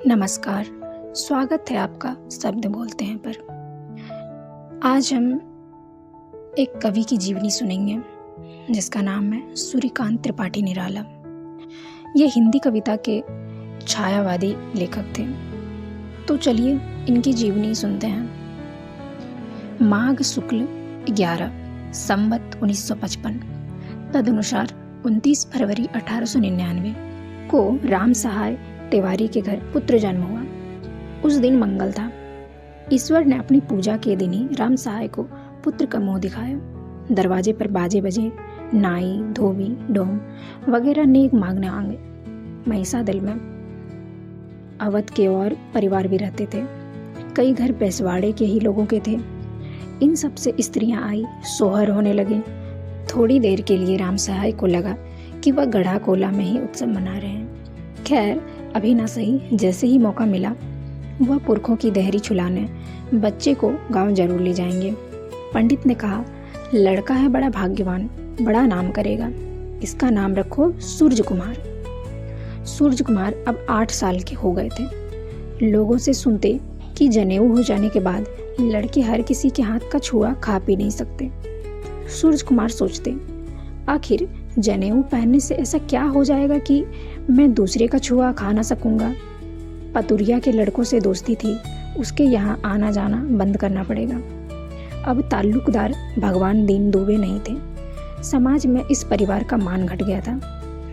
नमस्कार, स्वागत है आपका शब्द बोलते हैं पर। आज हम एक कवि की जीवनी सुनेंगे जिसका नाम है सूर्यकांत त्रिपाठी निराला। ये हिंदी कविता के छायावादी लेखक थे। तो चलिए इनकी जीवनी सुनते हैं। माघ शुक्ल 11 संवत 1955 तदनुसार 29 फरवरी 1899 को राम सहाय तिवारी के घर पुत्र जन्म हुआ। उस दिन मंगल था। ईश्वर ने अपनी पूजा के दिन ही राम सहाय को पुत्र का मुंह दिखाया। दरवाजे पर बाजे बजे, नाई, धोबी, डोम वगैरह नेक मांगने आंगे। महिषादल में अवध के और परिवार भी रहते थे। कई घर बेसवाड़े के ही लोगों के थे। इन सब से स्त्रियां आई, सोहर होने लगे। थोड़ी देर के लिए राम सहाय को लगा कि वह गढ़ा कोला में ही उत्सव मना रहे हैं। खैर अभी ना सही, जैसे ही मौका मिला वह पुरखों की देहरी छुलाने बच्चे को गांव जरूर ले जाएंगे। पंडित ने कहा, लड़का है बड़ा भाग्यवान, बड़ा नाम करेगा, इसका नाम रखो सूरज कुमार। सूरज कुमार अब 8 साल के हो गए थे। लोगों से सुनते कि जनेऊ हो जाने के बाद लड़के हर किसी के हाथ का छुआ खा पी नहीं सकते। सूरज कुमार सोचते, आखिर जनेऊ पहनने से ऐसा क्या हो जाएगा कि मैं दूसरे का छुआ खा ना सकूंगा। पतुरिया के लड़कों से दोस्ती थी, उसके यहाँ आना जाना बंद करना पड़ेगा। अब ताल्लुकदार भगवान दीन दुबे नहीं थे। समाज में इस परिवार का मान घट गया था।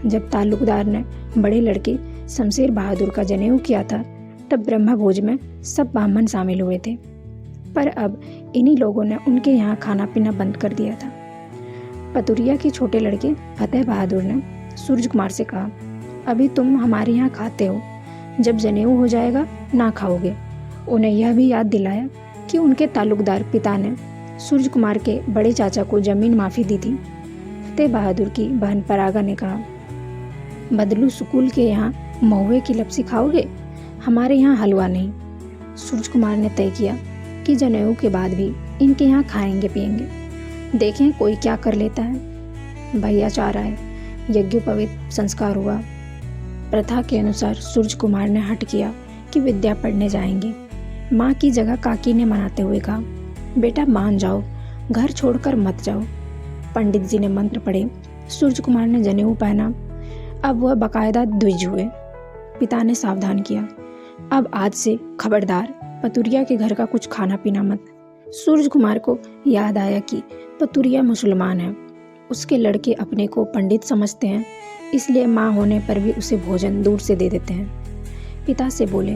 जब ताल्लुकदार ने बड़े लड़के शमशेर बहादुर का जनेऊ किया था तब ब्रह्म भोज में सब ब्राह्मण शामिल हुए थे। पर अब इन्हीं लोगों ने उनके यहाँ खाना पीना बंद कर दिया था। पतुरिया के छोटे लड़के फतेह बहादुर ने सूरज कुमार से कहा, अभी तुम हमारे यहाँ खाते हो, जब जनेऊ हो जाएगा ना खाओगे। उन्हें यह भी याद दिलाया कि उनके ताल्लुकदार पिता ने सूरज कुमार के बड़े चाचा को जमीन माफ़ी दी थी। फतेह बहादुर की बहन परागा ने कहा, बदलू सुकूल के यहाँ महुए की लपसी खाओगे, हमारे यहाँ हलवा नहीं। सूरज कुमार ने तय किया कि जनेऊ के बाद भी इनके यहाँ खाएंगे पिएंगे, देखें कोई क्या कर लेता है। भैया चाह रहा है, यज्ञोपवीत संस्कार हुआ। प्रथा के अनुसार सूरज कुमार ने हट किया कि विद्या पढ़ने जाएंगे। माँ की जगह काकी ने मनाते हुए कहा, बेटा मान जाओ, घर छोड़कर मत जाओ। पंडित जी ने मंत्र पढ़े, सूरज कुमार ने जनेऊ पहना। अब वह बाकायदा द्विज हुए। पिता ने सावधान किया, अब आज से खबरदार, पतुरिया के घर का कुछ खाना पीना मत। सूरज कुमार को याद आया कि पतुरिया मुसलमान है। उसके लड़के अपने को पंडित समझते हैं, इसलिए माँ होने पर भी उसे भोजन दूर से दे देते हैं। पिता से बोले,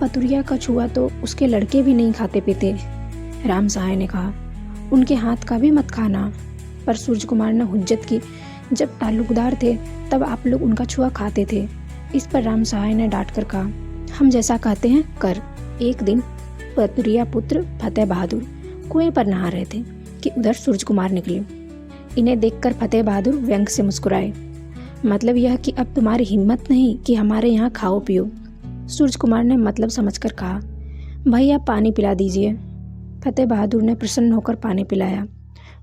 पतुरिया का छुआ तो उसके लड़के भी नहीं खाते पीते। राम सहाय ने कहा, उनके हाथ का भी मत खाना। पर सूरज कुमार ने हुज्जत की, जब ताल्लुकदार थे तब आप लोग उनका छुआ खाते थे। इस पर राम सहाय ने डांट कर कहा, हम जैसा कहते हैं कर। एक दिन पतुरिया पुत्र फतेह बहादुर कुएं पर नहा रहे थे कि उधर सूरज कुमार निकले। इन्हें देखकर फतेह बहादुर व्यंग से मुस्कुराए, मतलब यह कि अब तुम्हारी हिम्मत नहीं कि हमारे यहाँ खाओ पियो। सूरज कुमार ने मतलब समझकर कहा, भैया पानी पिला दीजिए। फतेह बहादुर ने प्रसन्न होकर पानी पिलाया।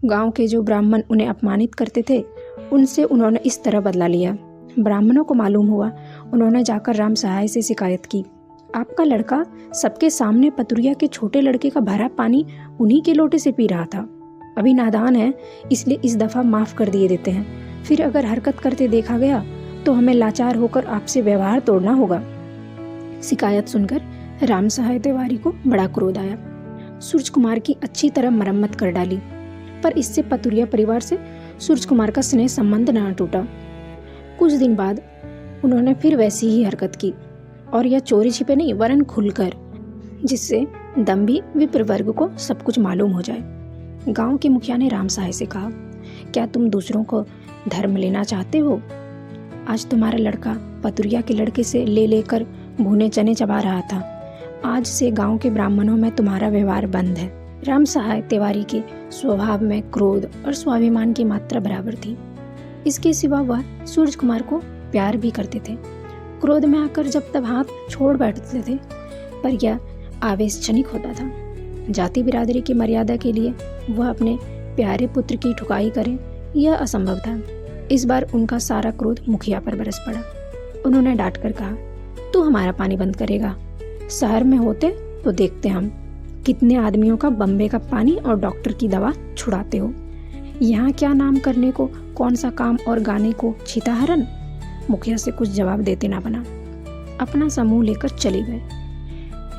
गांव के जो ब्राह्मण उन्हें अपमानित करते थे उनसे उन्होंने इस तरह बदला लिया। ब्राह्मणों को मालूम हुआ, उन्होंने जाकर राम सहाय से शिकायत की, आपका लड़का सबके सामने पतुरिया के छोटे लड़के का भरा पानी उन्हीं के लोटे से पी रहा था। अभी नादान है, इसलिए इस दफ़ा माफ़ कर दिए देते हैं। फिर अगर हरकत करते देखा गया तो हमें लाचार होकर आपसे व्यवहार तोड़ना होगा। शिकायत सुनकर राम सहाय तिवारी को बड़ा क्रोध आया। सूरज कुमार की अच्छी तरह मरम्मत कर डाली, पर इससे पतुरिया परिवार से सूरज कुमार का स्नेह संबंध न टूटा। कुछ दिन बाद उन्होंने फिर वैसी ही हरकत की, और यह चोरी छिपे नहीं वरन खुलकर, जिससे दम्भी विप्र वर्ग को सब कुछ मालूम हो जाए। गांव के मुखिया ने राम सहाय से कहा, क्या तुम दूसरों को धर्म लेना चाहते हो? आज तुम्हारा लड़का पतुरिया के लड़के से ले लेकर भुने चने चबा रहा था। आज से गांव के ब्राह्मणों में तुम्हारा व्यवहार बंद है। राम सहाय तिवारी के स्वभाव में क्रोध और स्वाभिमान की मात्रा बराबर थी। इसके सिवा वह सूरज कुमार को प्यार भी करते थे। क्रोध में आकर जब तब हाथ छोड़ बैठते थे, पर यह आवेश क्षणिक होता था। जाति बिरादरी की मर्यादा के लिए वह अपने प्यारे पुत्र की ठुकाई करे, यह असंभव था। इस बार उनका सारा क्रोध मुखिया पर बरस पड़ा। उन्होंने डांट कर कहा, तू हमारा पानी बंद करेगा? शहर में होते तो देखते हम कितने आदमियों का बम्बे का पानी और डॉक्टर की दवा छुड़ाते हो। यहाँ क्या नाम करने को, कौन सा काम और गाने को छीताहरन। मुखिया से कुछ जवाब देते ना बना, अपना समूह लेकर चले गए।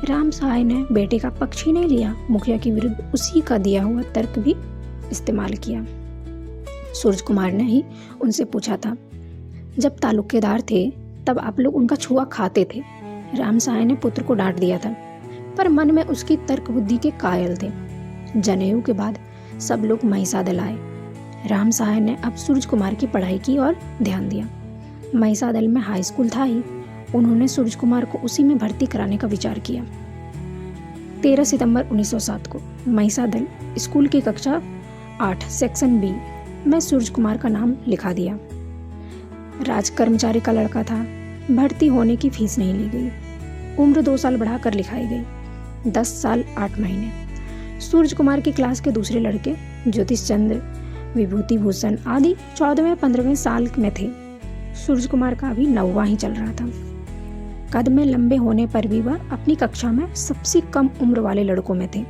राम सहाय ने बेटे का पक्ष ही नहीं लिया, मुखिया के विरुद्ध उसी का दिया हुआ तर्क भी इस्तेमाल किया। सूरज कुमार ने ही उनसे पूछा था, जब तालुकेदार थे तब आप लोग उनका छुआ खाते थे। राम सहाय ने पुत्र को डांट दिया था, पर मन में उसकी तर्क बुद्धि के कायल थे। जनेऊ के बाद सब लोग महिसादल आए। राम सहाय ने अब सूरज कुमार की पढ़ाई की और ध्यान दिया। महिसादल में हाई स्कूल था ही, उन्होंने सूरज कुमार को उसी में भर्ती कराने का विचार किया। 13 सितंबर 1907 को महिसादल स्कूल की कक्षा 8 सेक्शन बी में सूरज कुमार का नाम लिखा दिया। राज कर्मचारी का लड़का था, भर्ती होने की फीस नहीं ली गई। उम्र 2 साल बढ़ाकर लिखाई गई, 10 साल 8 महीने। सूरज कुमार की क्लास के दूसरे लड़के ज्योतिष चंद्र, विभूति भूषण आदि 14वें 15वें साल में थे। सूरज कुमार का अभी 9वां ही चल रहा था। कद में लंबे होने पर भी वह अपनी कक्षा में सबसे कम उम्र वाले लड़कों में थे।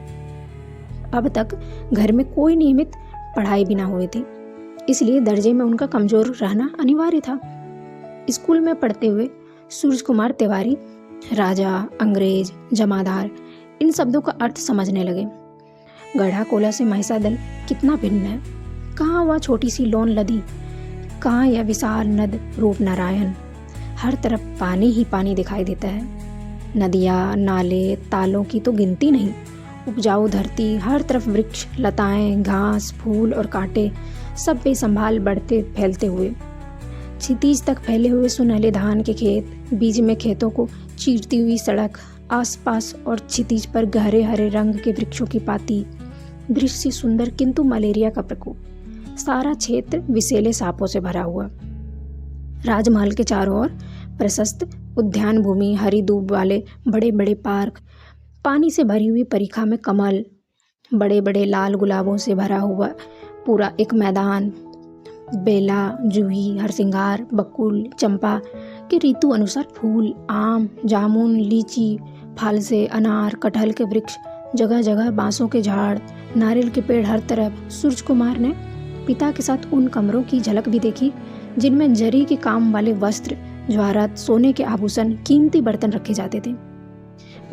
अब तक घर में कोई नियमित पढ़ाई भी ना हुई थी, इसलिए दर्जे में उनका कमजोर रहना अनिवार्य था। स्कूल में पढ़ते हुए सूरज कुमार तिवारी, राजा, अंग्रेज, जमादार इन शब्दों का अर्थ समझने लगे। गढ़ा कोला से महिसादल कितना भिन्न है। कहाँ वह छोटी सी लोन लदी, कहाँ यह विशाल नद रूप नारायण। हर तरफ पानी ही पानी दिखाई देता है। नदियाँ, नाले, तालों की तो गिनती नहीं। उपजाऊ धरती, हर तरफ वृक्ष, लताएं, घास, फूल और कांटे, सब बेसंभाल बढ़ते फैलते हुए। क्षितिज तक फैले हुए सुनहले धान के खेत, बीच में खेतों को चीरती हुई सड़क, आसपास और क्षितिज पर गहरे हरे रंग के वृक्षों की पाती। दृश्य सुंदर किंतु मलेरिया का प्रकोप। सारा क्षेत्र विषैले सांपों से भरा हुआ। राजमहल के चारों ओर प्रशस्त उद्यान भूमि, हरी दूब वाले बड़े बड़े पार्क, पानी से भरी हुई परिखा में कमल, बड़े बड़े लाल गुलाबों से भरा हुआ पूरा एक मैदान, बेला, जूही, हरसिंगार, बकुल, चंपा के ऋतु अनुसार फूल, आम, जामुन, लीची, फालसे, अनार, कटहल के वृक्ष, जगह जगह बांसों के झाड़, नारियल के पेड़ हर तरफ। सूरज कुमार ने पिता के साथ उन कमरों की झलक भी देखी जिनमें जरी के काम वाले वस्त्र, जवाहरात, सोने के आभूषण, कीमती बर्तन रखे जाते थे।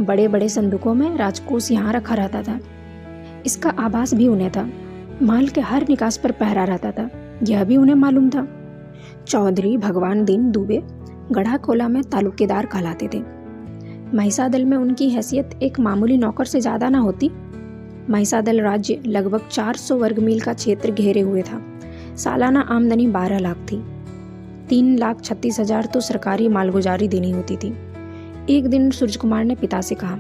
बड़े बड़े संदूकों में राजकोष यहाँ रखा रहता था। इसका आभास भी उन्हें था। महल के हर निकास पर पहरा रहता था, यह भी उन्हें मालूम था। चौधरी भगवान दीन दुबे गढ़ा कोला में तालुकेदार कहलाते थे। महिसादल में उनकी हैसियत एक मामूली नौकर से ज़्यादा ना होती। महिसादल राज्य लगभग 400 वर्ग मील का क्षेत्र घेरे हुए था। सालाना आमदनी 12 लाख थी। 3,36,000 तो सरकारी मालगुजारी देनी होती थी। एक दिन सूरज कुमार ने पिता से कहा,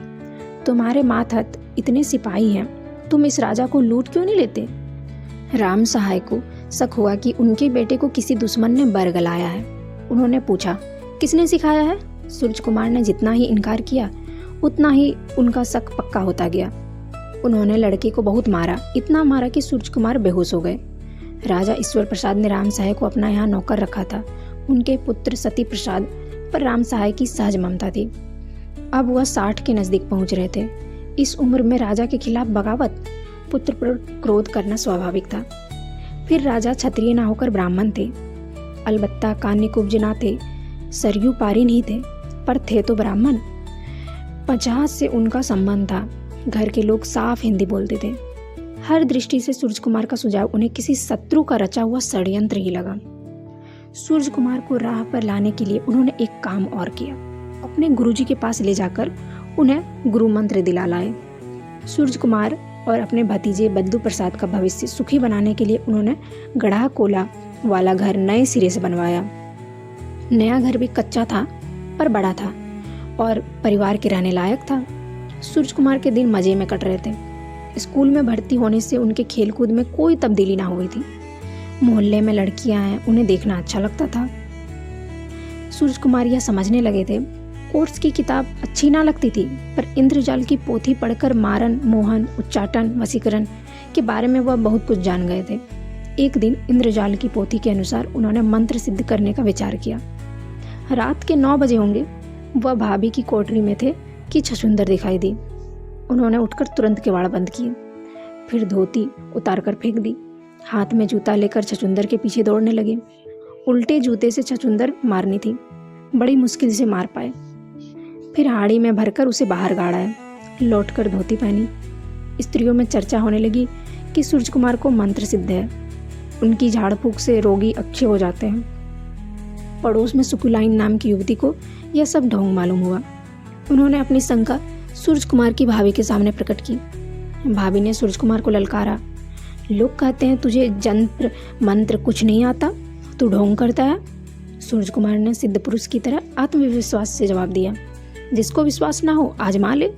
तुम्हारे मातहत इतने सिपाही हैं, तुम इस राजा को लूट क्यों नहीं लेते? राम सहाय को शक हुआ कि उनके बेटे को किसी दुश्मन ने बरगलाया है। उन्होंने पूछा, किसने सिखाया है? सूरज कुमार ने जितना ही इनकार किया उतना ही उनका शक पक्का होता गया। उन्होंने लड़के को बहुत मारा, इतना मारा कि सूरज कुमार बेहोश हो गए। राजा ईश्वर प्रसाद ने राम सहाय को अपना यहाँ नौकर रखा था। उनके पुत्र सती प्रसाद पर राम सहाय की सहज ममता थी। अब वह 60 के नज़दीक पहुँच रहे थे। इस उम्र में राजा के खिलाफ बगावत, पुत्र पर क्रोध करना स्वाभाविक था। फिर राजा क्षत्रिय ना होकर ब्राह्मण थे। अलबत्ता कान्य कुब्ज ना थे, सरयू पारी नहीं थे, पर थे तो ब्राह्मण। 50 से उनका संबंध था। घर के लोग साफ हिंदी बोलते थे। हर दृष्टि से सूरज कुमार का सुझाव उन्हें किसी शत्रु का रचा हुआ षड्यंत्र ही लगा। सूरज कुमार को राह पर लाने के लिए उन्होंने एक काम और किया। अपने गुरुजी के पास ले जाकर उन्हें गुरु मंत्र दिला लाए। सूरज कुमार और अपने भतीजे बद्दू प्रसाद का भविष्य सुखी बनाने के लिए उन्होंने गढ़ा कोला वाला घर नए सिरे से बनवाया। नया घर भी कच्चा था पर बड़ा था और परिवार के रहने लायक था। सूरज कुमार के दिन मजे में कट रहे थे। स्कूल में भर्ती होने से उनके खेलकूद में कोई तब्दीली ना हुई थी। मोहल्ले में लड़कियां हैं, उन्हें देखना अच्छा लगता था। सूरज कुमार यह समझने लगे थे, कोर्स की किताब अच्छी ना लगती थी, पर इंद्रजाल की पोथी पढ़कर मारन, मोहन, उच्चाटन, वशीकरण के बारे में वह बहुत कुछ जान गए थे। एक दिन इंद्रजाल की पोथी के अनुसार उन्होंने मंत्र सिद्ध करने का विचार किया। रात के 9 बजे होंगे। वह भाभी की कोठरी में थे कि छछूंदर दिखाई दी। उन्होंने उठकर तुरंत किवाड़ बंद किए, फिर धोती उतार कर फेंक दी। हाथ में जूता लेकर छछूंदर के पीछे दौड़ने लगे। उल्टे जूते से छछूंदर मारनी थी, बड़ी मुश्किल से मार पाए। फिर हाड़ी में भरकर उसे बाहर गाड़ा, लौटकर धोती पहनी। स्त्रियों में चर्चा होने लगी कि सूरज कुमार को मंत्र सिद्ध है, उनकी झाड़ फूक से रोगी अच्छे हो जाते हैं। पड़ोस में सुकुलाइन नाम की युवती को यह सब ढोंग मालूम हुआ। उन्होंने अपनी शंका सूरज कुमार की भाभी के सामने प्रकट की। भाभी ने सूरज कुमार को ललकारा, लोग कहते हैं तुझे जंत्र मंत्र कुछ नहीं आता, तू ढोंग करता है। सूरज कुमार ने सिद्ध पुरुष की तरह आत्मविश्वास से जवाब दिया, जिसको विश्वास ना हो आजमा ले।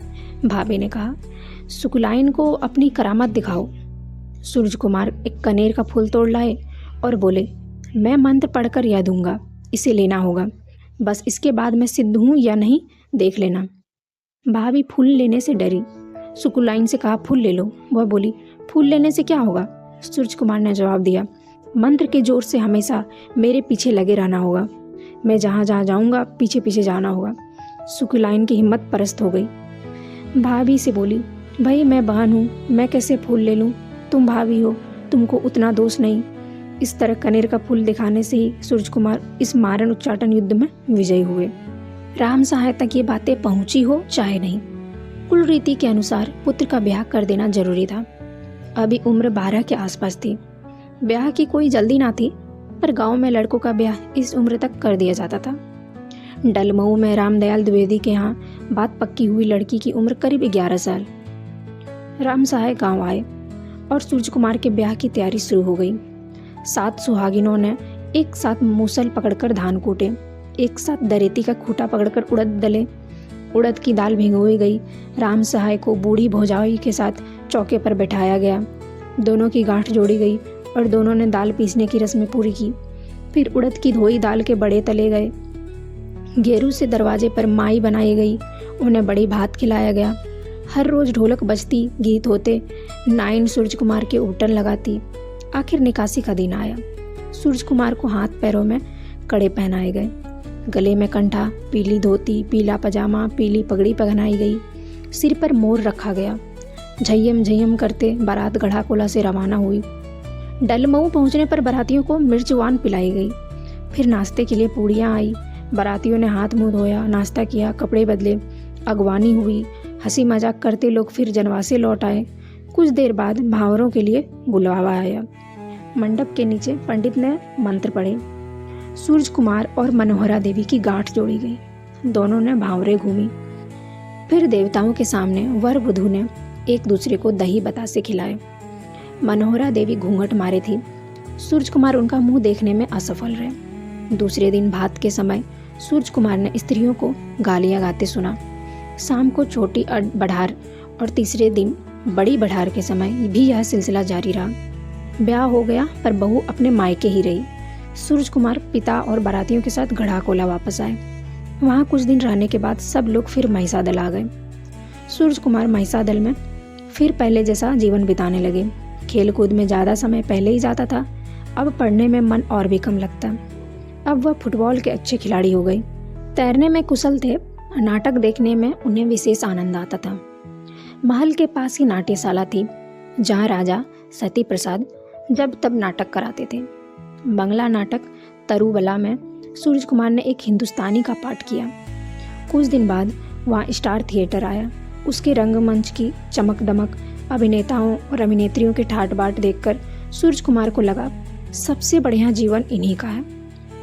भाभी ने कहा, सुकुलाइन को अपनी करामत दिखाओ। सूरज कुमार एक कनेर का फूल तोड़ लाए और बोले, मैं मंत्र पढ़कर यह दूंगा, इसे लेना होगा, बस इसके बाद मैं सिद्ध हूँ या नहीं देख लेना। भाभी फूल लेने से डरी। सुकुलाइन से कहा, फूल ले लो। वह बोली, फूल लेने से क्या होगा? सूरज कुमार ने जवाब दिया, मंत्र के जोर से हमेशा मेरे पीछे लगे रहना होगा, मैं जहाँ जहाँ जाऊँगा पीछे पीछे जाना होगा। सुकुलाइन की हिम्मत परस्त हो गई। भाभी से बोली, भाई मैं बहन हूँ, मैं कैसे फूल ले लूँ, तुम भाभी हो, तुमको उतना दोष नहीं। इस तरह कनेर का फूल दिखाने से ही सूरज कुमार इस मारण उच्चाटन युद्ध में विजयी हुए। राम सहाय तक ये बातें पहुंची हो चाहे नहीं, कुल रीति के अनुसार पुत्र का ब्याह कर देना जरूरी था। अभी उम्र 12 के आसपास थी। ब्याह की कोई जल्दी ना थी, पर गांव में लड़कों का ब्याह इस उम्र तक कर दिया जाता था। डलमऊ में रामदयाल द्विवेदी के यहाँ बात पक्की हुई लड़की की उम्र करीब 11 साल। राम सहाय गाँव आए और सूरज कुमार के ब्याह की तैयारी शुरू हो गई। 7 सुहागिनों ने एक साथ मूसल पकड़कर धान कूटे, एक साथ दरेती का खूंटा पकड़कर उड़द डले। उड़द की दाल भिगोई गई। राम सहाय को बूढ़ी भौजाई के साथ चौके पर बैठाया गया। दोनों की गांठ जोड़ी गई और दोनों ने दाल पीसने की रस्में पूरी की। फिर उड़द की धोई दाल के बड़े तले गए। घेरू से दरवाजे पर माई बनाई गई, उन्हें बड़ी भात खिलाया गया। हर रोज ढोलक बजती, गीत होते, नाइन सूरज कुमार के उबटन लगाती। आखिर निकासी का दिन आया। सूरज कुमार को हाथ पैरों में कड़े पहनाए गए, गले में कंठा, पीली धोती, पीला पजामा, पीली पगड़ी पहनाई गई, सिर पर मोर रखा गया। झय्यम झय्यम करते बारात गढ़ाकोला से रवाना हुई। डलमऊ पहुंचने पर बारातियों को मिर्चवान पिलाई गई। फिर नाश्ते के लिए पूड़ियाँ आई। बारातियों ने हाथ मुंह धोया, नाश्ता किया, कपड़े बदले, अगवानी हुई। हंसी मजाक करते लोग फिर जनवासे लौट आए। कुछ देर बाद भावरों के लिए बुलावा आया। मंडप के नीचे पंडित ने मंत्र पढ़े। सूरज कुमार और मनोहरा देवी की गांठ जोड़ी गई। दोनों ने भावरे घूमी। फिर देवताओं के सामने वर वधू ने एक दूसरे को दही बतासे खिलाए। मनोहरा देवी घूंघट मारे थी। सूरज कुमार उनका मुंह देखने में असफल रहे। दूसरे दिन भात के समय सूरज कुमार ने स्त्रियों को गालियां गाते सुना। शाम को छोटी बढ़ार और तीसरे दिन बड़ी बढ़ार के समय भी यह सिलसिला जारी रहा। ब्याह हो गया पर बहू अपने मायके ही रही। सूरज कुमार पिता और बारातियों के साथ गढ़ाकोला वापस आए। वहाँ कुछ दिन रहने के बाद सब लोग फिर महिसादल आ गए। सूरज कुमार महिसादल में फिर पहले जैसा जीवन बिताने लगे। खेल कूद में ज़्यादा समय पहले ही जाता था, अब पढ़ने में मन और भी कम लगता। अब वह फुटबॉल के अच्छे खिलाड़ी हो गए। तैरने में कुशल थे। नाटक देखने में उन्हें विशेष आनंद आता था। महल के पास ही नाट्यशाला थी, जहाँ राजा सती प्रसाद जब तब नाटक कराते थे। बंगला नाटक तरुबला में सूरज कुमार ने एक हिंदुस्तानी का पाठ किया। कुछ दिन बाद वहाँ स्टार थिएटर आया। उसके रंगमंच की चमक दमक, अभिनेताओं और अभिनेत्रियों के ठाट बाट देखकर सूरज कुमार को लगा सबसे बढ़िया जीवन इन्हीं का है।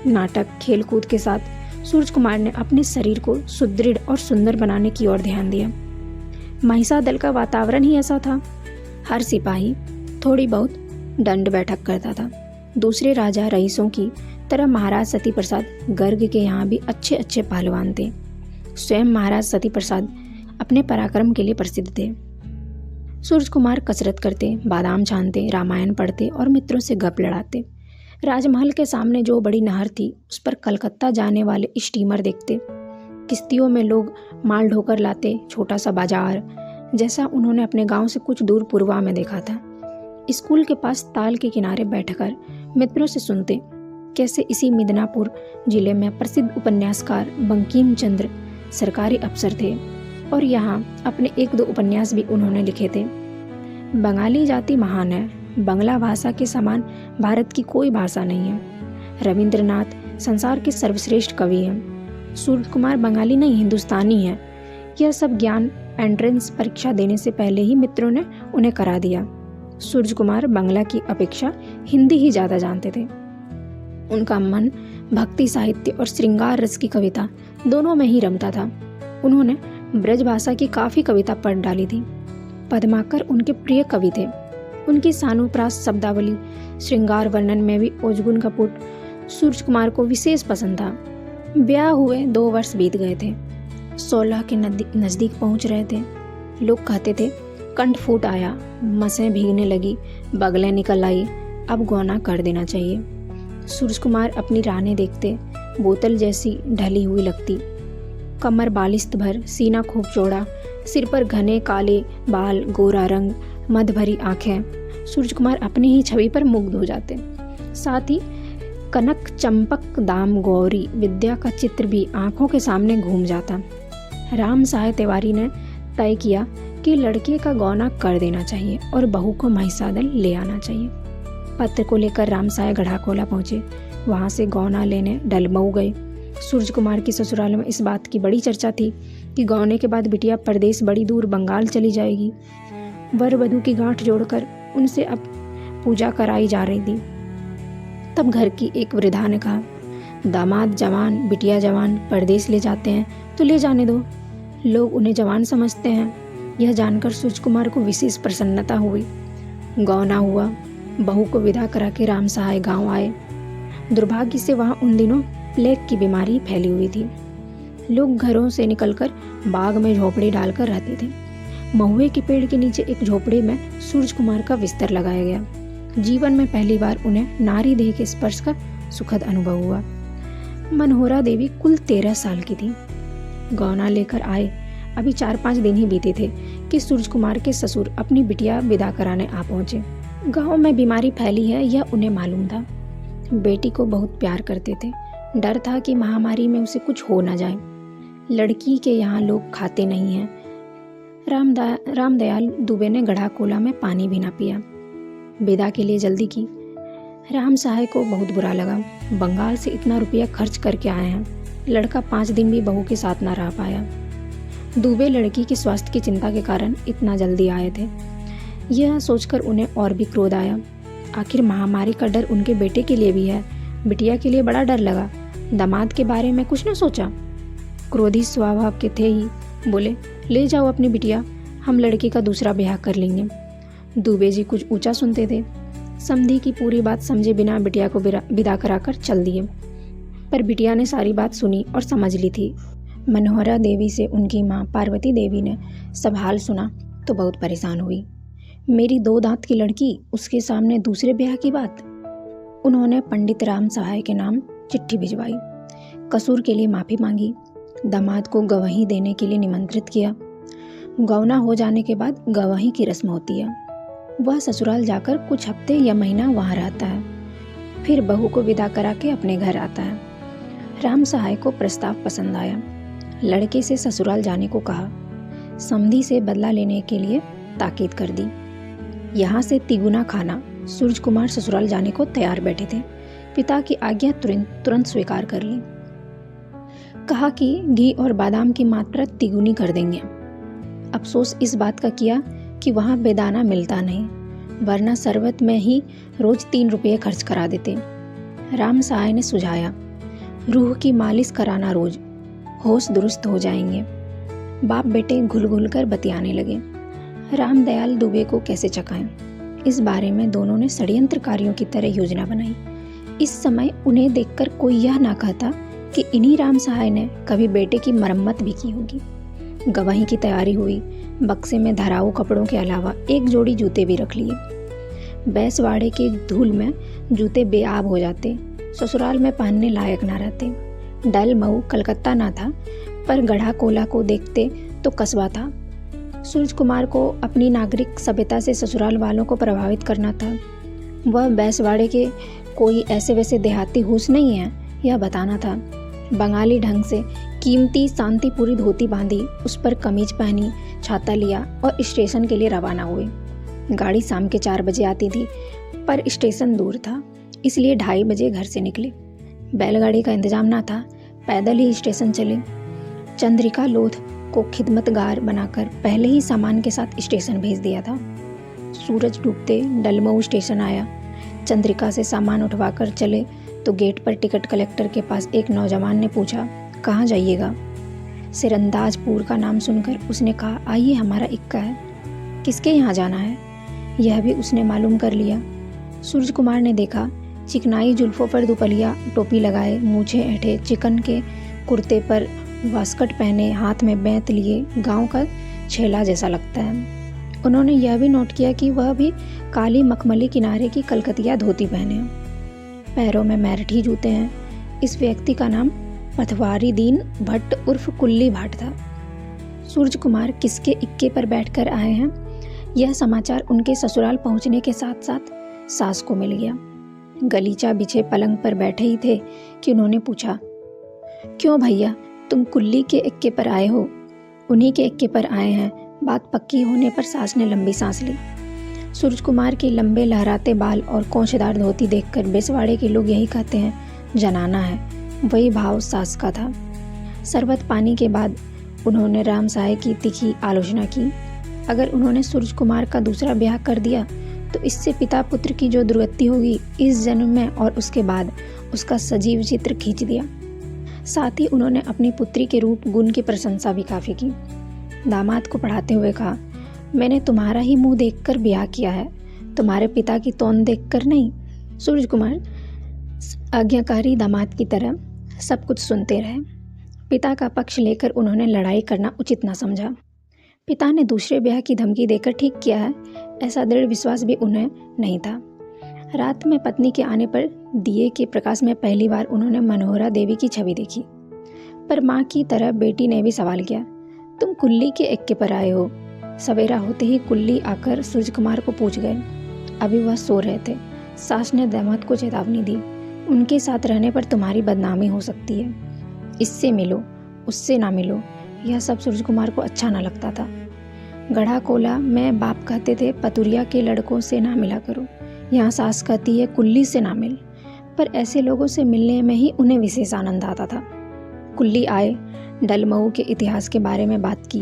नाटक खेल कूद के साथ सूरज कुमार ने अपने शरीर को सुदृढ़ और सुंदर बनाने की ओर ध्यान दिया। महिसादल का वातावरण ही ऐसा था। हर सिपाही थोड़ी बहुत दंड बैठक करता था। दूसरे राजा रईसों की तरह महाराज सती प्रसाद गर्ग के यहाँ भी अच्छे अच्छे पहलवान थे। स्वयं महाराज सती प्रसाद अपने पराक्रम के लिए प्रसिद्ध थे। सूरज कुमार कसरत करते, बादाम छानते, रामायण पढ़ते और मित्रों से गप लड़ाते। राजमहल के सामने जो बड़ी नहर थी, उस पर कलकत्ता जाने वाले स्टीमर देखते। किश्तियों में लोग माल ढोकर लाते। छोटा सा बाजार जैसा उन्होंने अपने गांव से कुछ दूर पूर्वा में देखा था। स्कूल के पास ताल के किनारे बैठकर मित्रों से सुनते कैसे इसी मिदनापुर जिले में प्रसिद्ध उपन्यासकार बंकिम चंद्र सरकारी अफसर थे और यहाँ अपने 1-2 उपन्यास भी उन्होंने लिखे थे। बंगाली जाति महान है, बंगला भाषा के समान भारत की कोई भाषा नहीं है। रविंद्रनाथ संसार के सर्वश्रेष्ठ कवि हैं। सूर्य कुमार बंगाली नहीं, हिंदुस्तानी है। यह सब ज्ञान एंट्रेंस परीक्षा देने से पहले ही मित्रों ने उन्हें करा दिया। सूर्य कुमार बांग्ला की अपेक्षा हिंदी ही ज़्यादा जानते थे। उनका मन भक्ति साहित्य और श्रृंगार रस की कविता दोनों में ही रमता था। उन्होंने ब्रज भाषा की काफ़ी कविता पढ़ डाली थी। पद्माकर उनके प्रिय कवि थे। उनकी सानुप्रास शब्दावली, श्रृंगार वर्णन में भी ओजगुन का पुट सूर्य कुमार को विशेष पसंद था। ब्याह हुए 2 वर्ष बीत गए थे। 16 के नज़दीक पहुंच रहे थे। लोग कहते थे कंठ फूट आया, मसें भीगने लगी, बगलें निकल आई, अब गौना कर देना चाहिए। सूरज कुमार अपनी राहें देखते बोतल जैसी ढली हुई लगती। कमर बालिश्त भर, सीना खूब चौड़ा, सिर पर घने काले बाल, गोरा रंग, मद भरी आँखें। सूरज कुमार अपनी ही छवि पर मुग्ध हो जाते। साथ ही कनक चंपक दाम गौरी विद्या का चित्र भी आंखों के सामने घूम जाता। राम सहाय तिवारी ने तय किया कि लड़के का गौना कर देना चाहिए और बहू को महिषादल ले आना चाहिए। पत्र को लेकर राम सहाय गढ़ाकोला पहुंचे। वहां से गौना लेने डलमऊ गए। सूरज कुमार की ससुराल में इस बात की बड़ी चर्चा थी कि गौने के बाद बिटिया परदेश बड़ी दूर बंगाल चली जाएगी। वर वधू की गांठ जोड़कर उनसे अब पूजा कराई जा रही थी। तब घर की एक वृद्धा ने कहा, दामाद जवान, बिटिया जवान, परदेश ले जाते हैं तो ले जाने दो, लोग उन्हें जवान समझते हैं। यह जानकर सूरज कुमार को विशेष प्रसन्नता हुई। गौना हुआ। बहू को विदा करा के राम सहाय गाँव आए। दुर्भाग्य से वहाँ उन दिनों प्लेग की बीमारी फैली हुई थी। लोग घरों से निकलकर बाग में झोपड़ी डालकर रहते थे। महुए के पेड़ के नीचे एक झोपड़ी में सूरज कुमार का बिस्तर लगाया गया। जीवन में पहली बार उन्हें नारी देह के स्पर्श का सुखद अनुभव हुआ। मनोहरा देवी कुल 13 साल की थी। गौना लेकर आए। अभी 4-5 दिन ही बीते थे कि सूरज कुमार के ससुर अपनी बिटिया विदा कराने आ पहुंचे। गांव में बीमारी फैली है यह उन्हें मालूम था। बेटी को बहुत प्यार करते थे। डर था कि महामारी में उसे कुछ हो न जाए। लड़की के यहाँ लोग खाते नहीं हैं। रामदयाल दुबे ने गढ़ाकोला में पानी भी ना पिया। विदा के लिए जल्दी की। राम सहाय को बहुत बुरा लगा। बंगाल से इतना रुपया खर्च करके आए हैं, लड़का 5 दिन भी बहू के साथ ना रह पाया। दुबे लड़की के स्वास्थ्य की चिंता के कारण इतना जल्दी आए थे। यह सोचकर उन्हें और भी क्रोध आया। आखिर महामारी का डर उनके बेटे के लिए भी है। बिटिया के लिए बड़ा डर लगा। दामाद के बारे में कुछ न सोचा। क्रोधी स्वभाव के थे ही। बोले, ले जाओ अपनी बिटिया, हम लड़की का दूसरा ब्याह कर लेंगे। दुबे जी कुछ ऊंचा सुनते थे। समधी की पूरी बात समझे बिना बिटिया को विदा कराकर चल दिए। पर बिटिया ने सारी बात सुनी और समझ ली थी। मनोहरा देवी से उनकी माँ पार्वती देवी ने सब हाल सुना तो बहुत परेशान हुई। मेरी 2 दांत की लड़की, उसके सामने दूसरे ब्याह की बात। उन्होंने पंडित राम सहाय के नाम चिट्ठी भिजवाई। कसूर के लिए माफ़ी मांगी। दामाद को गवाही देने के लिए निमंत्रित किया। गौना हो जाने के बाद गवाही की रस्म होती है। वह ससुराल जाकर कुछ हफ्ते या महीना वहाँ रहता है, फिर बहू को विदा करा के अपने घर आता है। राम सहाय को प्रस्ताव पसंद आया। लड़के से ससुराल जाने को कहा। समधी से बदला लेने के लिए ताकीद कर दी। यहाँ से तिगुना खाना। सूरज कुमार ससुराल जाने को तैयार बैठे थे। पिता की आज्ञा तुरंत स्वीकार कर ली। कहा कि घी और बादाम की मात्रा तिगुनी कर देंगे। अफसोस इस बात का किया कि वहाँ बेदाना मिलता नहीं, वरना शरबत में ही रोज 3 रुपये खर्च करा देते। राम सहाय ने सुझाया, रूह की मालिश कराना रोज, होश दुरुस्त हो जाएंगे। बाप बेटे घुल घुल कर बतियाने लगे। रामदयाल दुबे को कैसे चखाएं, इस बारे में दोनों ने षड्यंत्रकारियों की तरह योजना बनाई। इस समय उन्हें देखकर कोई यह ना कहता कि इन्हीं राम सहाय ने कभी बेटे की मरम्मत भी की होगी। गवाही की तैयारी हुई। बक्से में धराऊ कपड़ों के अलावा 1 जोड़ी जूते भी रख लिए। बैसवाड़े के धूल में जूते बेआब हो जाते, ससुराल में पहनने लायक ना रहते। डल मऊ कलकत्ता ना था, पर गढ़ाकोला को देखते तो कस्बा था। सूरज कुमार को अपनी नागरिक सभ्यता से ससुराल वालों को प्रभावित करना था। वह बैसवाड़े के कोई ऐसे वैसे देहाती हुस नहीं है, यह बताना था। बंगाली ढंग से कीमती शांतिपुरी धोती बांधी, उस पर कमीज पहनी, छाता लिया और स्टेशन के लिए रवाना हुए। गाड़ी शाम के 4 बजे आती थी, पर स्टेशन दूर था, इसलिए 2:30 बजे घर से निकले। बैलगाड़ी का इंतजाम ना था, पैदल ही स्टेशन चले। चंद्रिका लोध को खिदमतगार बनाकर पहले ही सामान के साथ स्टेशन भेज दिया था। सूरज डूबते डलमऊ स्टेशन आया। चंद्रिका से सामान उठवाकर चले तो गेट पर टिकट कलेक्टर के पास एक नौजवान ने पूछा, कहाँ जाइएगा? सिरंदाजपुर का नाम सुनकर उसने कहा, आइए, हमारा इक्का है। किसके यहाँ जाना है? यह भी उसने मालूम कर लिया। सूरज कुमार ने देखा, चिकनाई जुल्फों पर दुपलिया टोपी लगाए, मूछें ऐंठे, चिकन के कुर्ते पर वास्कट पहने, हाथ में बेंत लिए, गांव का छेला जैसा लगता है। उन्होंने यह भी नोट किया कि वह भी काली मखमली किनारे की कलकतिया धोती पहने, पैरों में मैरठी जूते हैं। इस व्यक्ति का नाम पथवारी दीन भट्ट उर्फ कुल्ली भाट था। सूरज कुमार किसके इक्के पर बैठकर आए हैं, यह समाचार उनके ससुराल पहुंचने के साथ साथ सास को मिल गया। गलीचा बिछे पलंग पर बैठे ही थे कि उन्होंने पूछा, क्यों भैया, तुम कुल्ली के इक्के पर आए हो? उन्हीं के इक्के पर आए हैं। बात पक्की होने पर सास ने लंबी सांस ली। सूरज कुमार के लंबे लहराते बाल और कोंछदार धोती देखकर बेसवाड़े के लोग यही कहते हैं, जनाना है। वही भाव सास का था। शरबत पानी के बाद उन्होंने राम साहे की तीखी आलोचना की। अगर उन्होंने सूरज कुमार का दूसरा ब्याह कर दिया तो इससे पिता पुत्र की जो दुर्गति होगी इस जन्म में और उसके बाद, उसका सजीव चित्र खींच दिया। साथ ही उन्होंने अपनी पुत्री के रूप गुण की प्रशंसा भी काफ़ी की। दामाद को पढ़ाते हुए कहा, मैंने तुम्हारा ही मुंह देखकर ब्याह किया है, तुम्हारे पिता की तौन देखकर नहीं। सूरज कुमार आज्ञाकारी दामाद की तरह सब कुछ सुनते रहे। पिता का पक्ष लेकर उन्होंने लड़ाई करना उचित न समझा। पिता ने दूसरे ब्याह की धमकी देकर ठीक किया है, ऐसा दृढ़ विश्वास भी उन्हें नहीं था। रात में पत्नी के आने पर दिए के प्रकाश में पहली बार उन्होंने मनोहरा देवी की छवि देखी। पर माँ की तरह बेटी ने भी सवाल किया, तुम कुल्ली के इक्के पर आए हो? सवेरा होते ही कुल्ली आकर सूरज कुमार को पूछ गए। अभी वह सो रहे थे। सास ने दामाद को चेतावनी दी, उनके साथ रहने पर तुम्हारी बदनामी हो सकती है। इससे मिलो, उससे ना मिलो। यह सब सूरज कुमार को अच्छा ना लगता था। गढ़ा कोला में बाप कहते थे, पतुरिया के लड़कों से ना मिला करो। यहाँ सास कहती है, कुल्ली से ना मिल। पर ऐसे लोगों से मिलने में ही उन्हें विशेष आनंद आता था। कुल्ली आए, डलमऊ के इतिहास के बारे में बात की।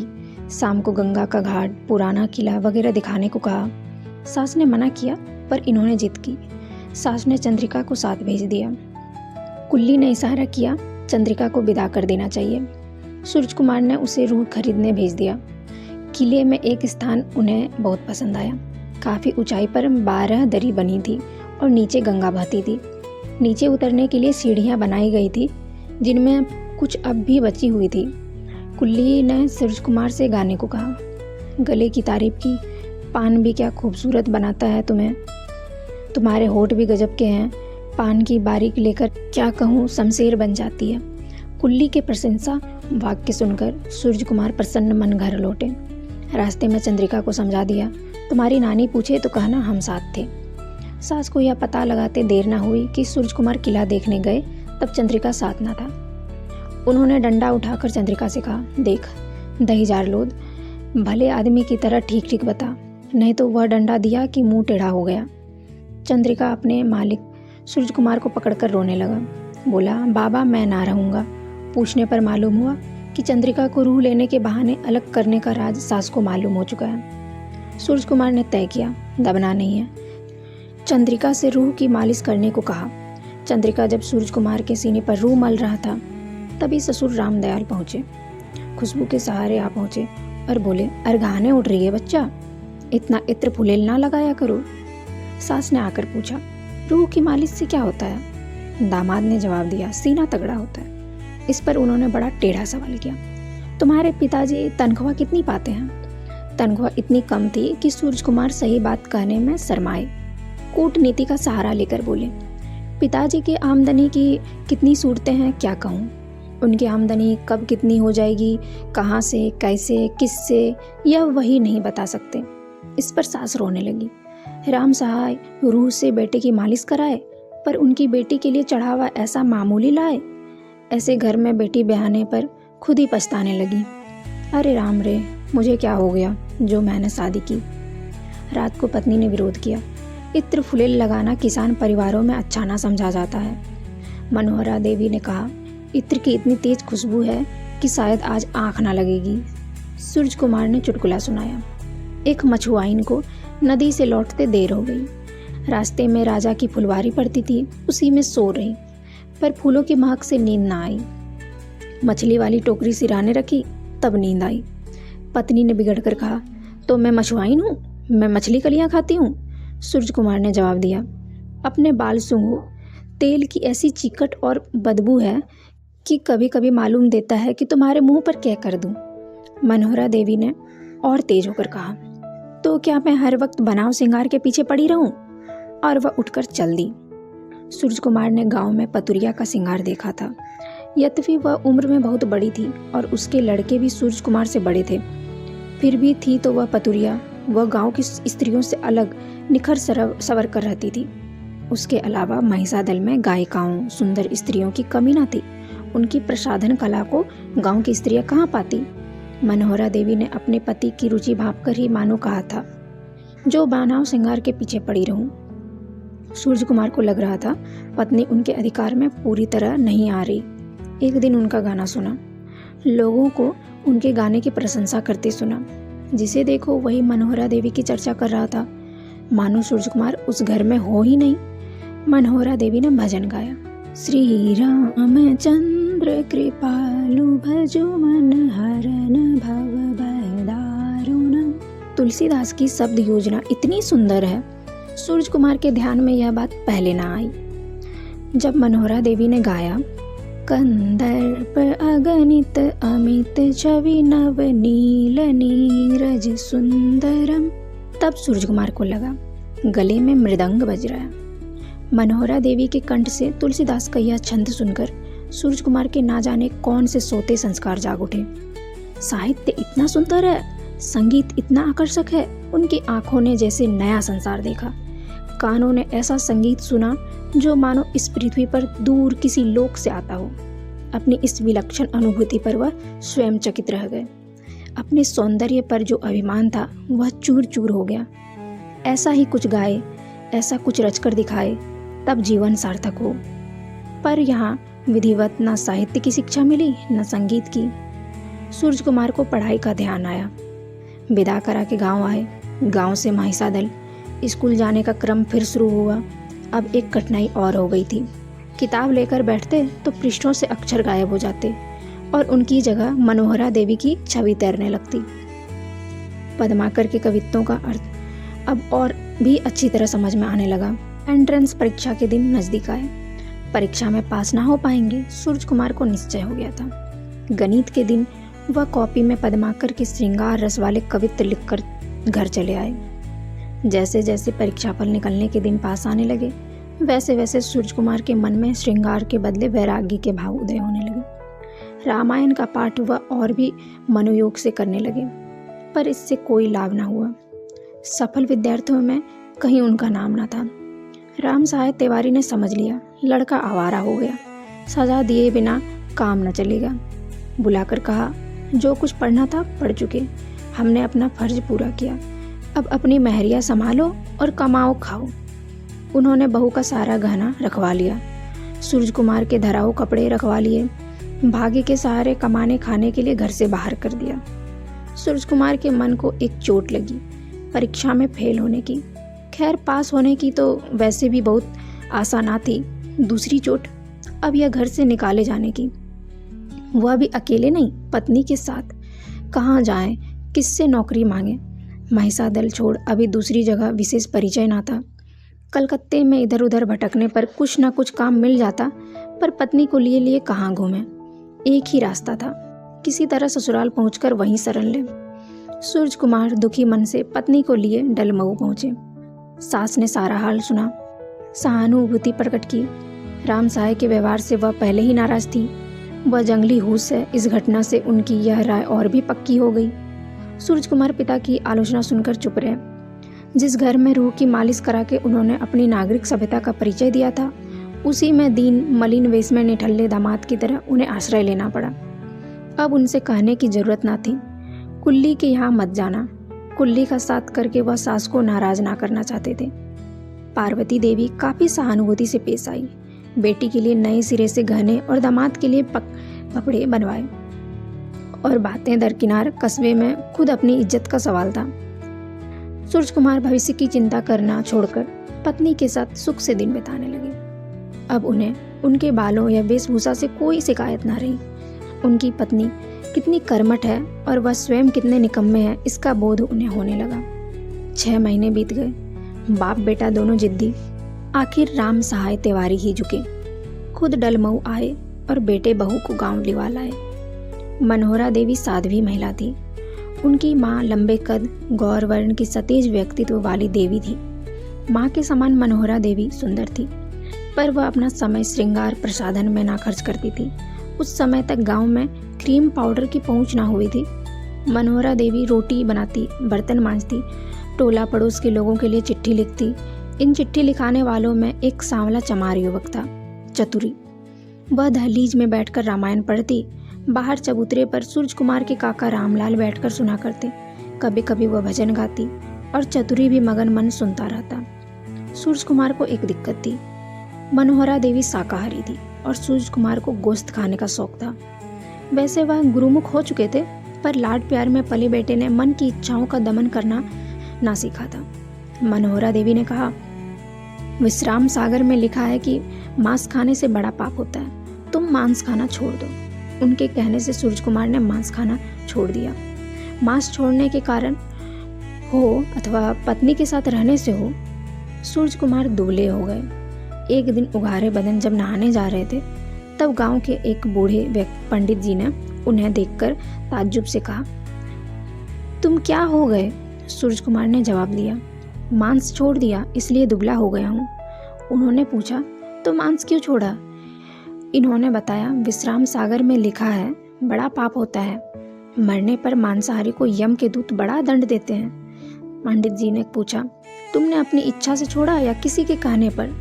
शाम को गंगा का घाट, पुराना किला वगैरह दिखाने को कहा। सास ने मना किया, पर इन्होंने जिद की। सास ने चंद्रिका को साथ भेज दिया। कुल्ली ने इशारा किया, चंद्रिका को विदा कर देना चाहिए। सूरज कुमार ने उसे रूह खरीदने भेज दिया। किले में एक स्थान उन्हें बहुत पसंद आया। काफ़ी ऊंचाई पर 12 दरी बनी थी और नीचे गंगा बहती थी। नीचे उतरने के लिए सीढ़ियाँ बनाई गई थी, जिनमें कुछ अब भी बची हुई थी। कुल्ली ने सूरज कुमार से गाने को कहा। गले की तारीफ की, पान भी क्या खूबसूरत बनाता है तुम्हें, तुम्हारे होठ भी गजब के हैं। पान की बारीक लेकर क्या कहूँ, शमशेर बन जाती है। कुल्ली के प्रशंसा वाक्य सुनकर सूरज कुमार प्रसन्न मन घर लौटे। रास्ते में चंद्रिका को समझा दिया, तुम्हारी नानी पूछे तो कहना हम साथ थे। सास को यह पता लगाते देर ना हुई कि सूरज कुमार किला देखने गए, तब चंद्रिका साथ ना था। उन्होंने डंडा उठाकर चंद्रिका से कहा, देख दहीजार लोद, भले आदमी की तरह ठीक ठीक बता, नहीं तो वह डंडा दिया कि मुंह टेढ़ा हो गया। चंद्रिका अपने मालिक सूरज कुमार को पकड़कर रोने लगा। बोला, बाबा मैं ना रहूँगा। पूछने पर मालूम हुआ कि चंद्रिका को रूह लेने के बहाने अलग करने का राज सास को मालूम हो चुका है। सूरज कुमार ने तय किया, दबना नहीं है। चंद्रिका से रूह की मालिश करने को कहा। चंद्रिका जब सूरज कुमार के सीने पर रूह मल रहा था, तभी ससुर रामदयाल पहुँचे। खुशबू के सहारे आ पहुँचे और बोले, अर्घाने उठ रही है बच्चा, इतना इत्र फुलेल ना लगाया करो। सास ने आकर पूछा, रूह की मालिश से क्या होता है? दामाद ने जवाब दिया, सीना तगड़ा होता है। इस पर उन्होंने बड़ा टेढ़ा सवाल किया, तुम्हारे पिताजी तनख्वाह कितनी पाते हैं? तनख्वाह इतनी कम थी कि सूरज कुमार सही बात कहने में शर्माए। कूटनीति का सहारा लेकर बोले, पिताजी की आमदनी की कितनी सूरतें हैं क्या कहूँ। उनकी आमदनी कब कितनी हो जाएगी, कहाँ से, कैसे, किससे, यह वही नहीं बता सकते। इस पर सास रोने लगी। राम सहाय रूह से बेटे की मालिश कराए, पर उनकी बेटी के लिए चढ़ावा ऐसा मामूली लाए। ऐसे घर में बेटी ब्याहने पर खुद ही पछताने लगी। अरे राम रे, मुझे क्या हो गया जो मैंने शादी की। रात को पत्नी ने विरोध किया। इत्र फुलेल लगाना किसान परिवारों में अच्छा ना समझा जाता है। मनोहरा देवी ने कहा, इत्र की इतनी तेज खुशबू है कि शायद आज आँख ना लगेगी। सूरज कुमार ने चुटकुला सुनाया। एक मछुआइन को नदी से लौटते देर हो गई। रास्ते में राजा की फुलवारी पड़ती थी, उसी में सो रही, पर फूलों की महक से नींद ना आई। मछली वाली टोकरी सिराने रखी, तब नींद आई। पत्नी ने बिगड़ कर कहा, तो मैं मछुआइन हूँ, मैं मछली कलियाँ खाती हूँ। सूरज कुमार ने जवाब दिया, अपने बाल सूंघो, तेल की ऐसी चिकट और बदबू है कि कभी कभी मालूम देता है कि तुम्हारे मुंह पर क्या कर दूं। मनोहरा देवी ने और तेज होकर कहा, तो क्या मैं हर वक्त बनाव सिंगार के पीछे पड़ी रहूं? और वह उठकर चल दी। सूरज कुमार ने गांव में पतुरिया का सिंगार देखा था। यद्यपि वह उम्र में बहुत बड़ी थी और उसके लड़के भी सूरज कुमार से बड़े थे, फिर भी थी तो वह पतुरिया वह गांव की स्त्रियों से अलग निखर सवर कर रहती थी। उसके अलावा महिषादल में गायिकाओं, सुंदर स्त्रियों की कमी न थी। उनकी प्रसाधन कला को गांव की स्त्रियां कहाँ पाती। मनोहरा देवी ने अपने पति की रुचि भांपकर ही मानो कहा था, जो बनाव सिंगार के पीछे पड़ी रहूं। सूरज कुमार को लग रहा था पत्नी उनके अधिकार में पूरी तरह नहीं आ रही। एक दिन उनका गाना सुना, लोगों को उनके गाने की प्रशंसा करते सुना। जिसे देखो वही मनोहरा देवी की चर्चा कर रहा था, मानो सूरज कुमार उस घर में हो ही नहीं। मनोहरा देवी ने भजन गाया, श्री राम चंद्र कृपालु भजो मन हरन भव भयदारुण। तुलसीदास की शब्द योजना इतनी सुंदर है, सूरज कुमार के ध्यान में यह बात पहले ना आई। जब मनोहरा देवी ने गाया, कंदर्प अगणित अमित छवि नव नील नीरज सुंदरम, तब सूरज कुमार को लगा गले में मृदंग बज रहा है। मनोहरा देवी के कंठ से तुलसीदास का यह छंद सुनकर सूरज कुमार के ना जाने कौन से सोते संस्कार जाग उठे। साहित्य इतना सुंदर है, संगीत इतना आकर्षक है। उनकी आंखों ने जैसे नया संसार देखा, कानों ने ऐसा संगीत सुना जो मानो इस पृथ्वी पर दूर किसी लोक से आता हो। अपनी इस विलक्षण अनुभूति पर वह स्वयं चकित रह गए। अपने सौंदर्य पर जो अभिमान था वह चूर चूर हो गया। ऐसा ही कुछ गाए, ऐसा कुछ रचकर दिखाए, तब जीवन सार्थक हो। पर यहाँ विधिवत न साहित्य की शिक्षा मिली न संगीत की। सूरज कुमार को पढ़ाई का ध्यान आया। विदा करा के गांव आए। गांव से महिषादल स्कूल जाने का क्रम फिर शुरू हुआ। अब एक कठिनाई और हो गई थी। किताब लेकर बैठते तो पृष्ठों से अक्षर गायब हो जाते और उनकी जगह मनोहरा देवी की छवि तैरने लगती। पद्माकर के कवित्वों का अर्थ अब और भी अच्छी तरह समझ में आने लगा। एंट्रेंस परीक्षा के दिन नजदीक आए। परीक्षा में पास ना हो पाएंगे, सूरज कुमार को निश्चय हो गया था। गणित के दिन वह कॉपी में पद्माकर के श्रृंगार रस वाले कवित्व लिखकर घर चले आए। जैसे जैसे परीक्षा फल निकलने के दिन पास आने लगे, वैसे वैसे सूरज कुमार के मन में श्रृंगार के बदले वैराग्य के भाव उदय होने लगे। रामायण का पाठ वह और भी मनोयोग से करने लगे, पर इससे कोई लाभ ना हुआ। सफल विद्यार्थियों में कहीं उनका नाम ना था। राम साहेब तिवारी ने समझ लिया, लड़का आवारा हो गया, सजा दिए बिना काम न चलेगा। बुलाकर कहा, जो कुछ पढ़ना था पढ़ चुके, हमने अपना फर्ज पूरा किया, अब अपनी महरिया संभालो और कमाओ खाओ। उन्होंने बहू का सारा गहना रखवा लिया, सूरज कुमार के धराऊ कपड़े रखवा लिए, भाग्य के सहारे कमाने खाने के लिए घर से बाहर कर दिया। सूरज कुमार के मन को एक चोट लगी, परीक्षा में फेल होने की। खैर, पास होने की तो वैसे भी बहुत आशा ना थी। दूसरी चोट, अब यह घर से निकाले जाने की, वह भी अकेले नहीं, पत्नी के साथ। कहाँ जाएं, किससे नौकरी मांगे। महिषादल छोड़ अभी दूसरी जगह विशेष परिचय ना था। कलकत्ते में इधर उधर भटकने पर कुछ ना कुछ काम मिल जाता, पर पत्नी को लिए कहाँ घूमे। एक ही रास्ता था, किसी तरह ससुराल पहुंचकर वहीं शरण ले। सूरज कुमार दुखी मन से पत्नी को लिए डलमऊ पहुंचे। सास ने सारा हाल सुना, सहानुभूति प्रकट की। राम साहे के व्यवहार से वह पहले ही नाराज थी। वह जंगली हूस है, इस घटना से उनकी यह राय और भी पक्की हो गई। सूरज कुमार पिता की आलोचना सुनकर चुप रहे। जिस घर में रूह की मालिश करा के उन्होंने अपनी नागरिक सभ्यता का परिचय दिया था, उसी में दीन मलिन वेश में निठल्ले दामाद की तरह उन्हें आश्रय लेना पड़ा। अब उनसे कहने की जरूरत ना थी, कुल्ली के यहाँ मत जाना। कुल्ली का साथ करके वह सास को नाराज ना करना चाहते थे। पार्वती देवी काफ़ी सहानुभूति से पेश आई। बेटी के लिए नए सिरे से गहने और दामाद के लिए कपड़े बनवाए और बातें दरकिनार। कस्बे में खुद अपनी इज्जत का सवाल था। सूरज कुमार भविष्य की चिंता करना छोड़कर पत्नी के साथ सुख से दिन बिताने लगे। अब उन्हें उनके बालों या वेशभूषा से कोई शिकायत ना रही। उनकी पत्नी कितनी कर्मठ है और वह स्वयं कितने निकम्मे हैं, इसका बोध उन्हें होने लगा। 6 महीने बीत गए। बाप बेटा दोनों जिद्दी। आखिर राम सहाय तिवारी ही झुके। खुद डलमऊ आए और बेटे बहू को गांव लिवा लाए। मनोहरा देवी साध्वी महिला थी। उनकी माँ लंबे कद, गौर वर्ण की सतेज व्यक्तित्व वाली देवी थी। माँ के समान मनोहरा देवी सुंदर थी, पर वह अपना समय श्रृंगार प्रसाधन में ना खर्च करती थी। उस समय तक गांव में क्रीम पाउडर की पहुंच ना हुई थी। मनोहरा देवी रोटी बनाती, बर्तन मांजती, टोला पड़ोस के लोगों के लिए चिट्ठी लिखती। इन चिट्ठी लिखाने वालों में एक सांवला चमार युवक था, चतुरी। वह दहलीज में बैठकर रामायण पढ़ती। बाहर चबूतरे पर सूरज कुमार के काका रामलाल बैठकर सुना करते। कभी कभी वह भजन गाती और चतुरी भी मगन मन सुनता रहता। सूरज कुमार को एक दिक्कत थी। मनोहरा देवी शाकाहारी थी और सूरज कुमार को गोश्त खाने का शौक था। वैसे वह गुरुमुख हो चुके थे, पर लाड प्यार में पले बेटे ने मन की इच्छाओं का दमन करना ना सीखा था। मनोहरा देवी ने कहा, विश्राम सागर में लिखा है कि मांस खाने से बड़ा पाप होता है, तुम मांस खाना छोड़ दो। उनके कहने से सूरज कुमार ने मांस खाना छोड़ दिया। मांस छोड़ने के कारण हो अथवा पत्नी के साथ रहने से हो, सूरज कुमार दुबले हो गए। एक दिन उघारे बदन जब नहाने जा रहे थे, तब गांव के एक बूढ़े पंडित जी ने उन्हें देखकर ताज्जुब से कहा, तुम क्या हो गए? सूरज कुमार ने जवाब दिया, मांस छोड़ दिया इसलिए दुबला हो गया हूँ। उन्होंने पूछा, तो मांस क्यों छोड़ा? इन्होंने बताया, विश्राम सागर में लिखा है बड़ा पाप होता है, मरने पर मांसाहारी को यम के दूत बड़ा दंड देते हैं। पंडित जी ने पूछा, तुमने अपनी इच्छा से छोड़ा या किसी के कहने पर?